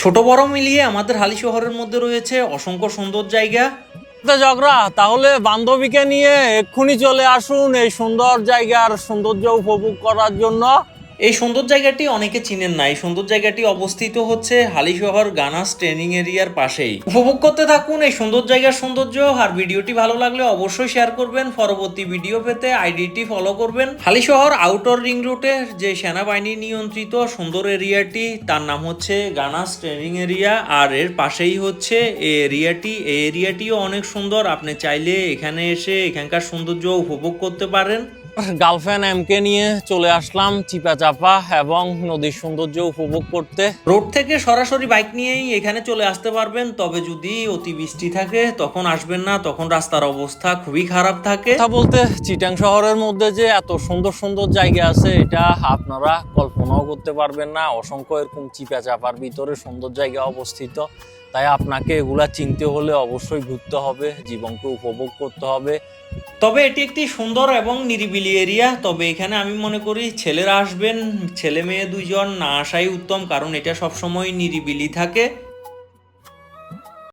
ছোট বড় মিলিয়ে আমাদের হালি শহরের মধ্যে রয়েছে অসংখ্য সুন্দর জায়গা। জগরা, তাহলে বান্ধবীকে নিয়ে এক্ষুনি চলে আসুন এই সুন্দর জায়গার সৌন্দর্য উপভোগ করার জন্য। এই সুন্দর জায়গাটি অনেকে চিনেন না। এই সুন্দর জায়গাটি অবস্থিত হচ্ছে হালিশহর গানাস ট্রেনিং এরিয়ার পাশেই। উপভোগ করতে থাকুন এই সুন্দর জায়গার সৌন্দর্য। আর ভিডিওটি ভালো লাগলে অবশ্যই শেয়ার করবেন। পরবর্তী ভিডিও পেতে আইডিটি ফলো করবেন। হালিশহর আউটার রিং রোডের যে সেনাবাহিনী নিয়ন্ত্রিত সুন্দর এরিয়াটি, তার নাম হচ্ছে গানাস ট্রেনিং এরিয়া। আর এর পাশেই হচ্ছে এই এরিয়াটি। এই এরিয়াটিও অনেক সুন্দর। আপনি চাইলে এখানে এসে এখানকার সৌন্দর্য উপভোগ করতে পারেন। গার্লফ্রেন্ড এমকে নিয়ে চলে আসলাম চিপা চাপা এবং নদীর সৌন্দর্য উপভোগ করতে। রোড থেকে সরাসরি বাইক নিয়েই এখানে চলে আসতে পারবেন, তবে যদি অতিবৃষ্টি থাকে তখন আসবেন না, তখন রাস্তার অবস্থা খুবই খারাপ থাকে। কথা বলতে চিটাং শহরের মধ্যে যে এত সুন্দর সুন্দর জায়গা আছে এটা আপনারা কল্পনাও করতে পারবেন না। অসংখ্য এরকম চিপা চাপার ভিতরে সুন্দর জায়গা অবস্থিত, তাই আপনাকে এগুলা চিনতে হলে অবশ্যই ঘুরতে হবে, জীবনকে উপভোগ করতে হবে। তবে এটি একটি সুন্দর এবং নিরিবিলি এরিয়া। তবে এখানে আমি মনে করি ছেলেরা আসবেন, ছেলে মেয়ে দুইজন না আসাই উত্তম, কারণ এটা সবসময় নিরিবিলি থাকে।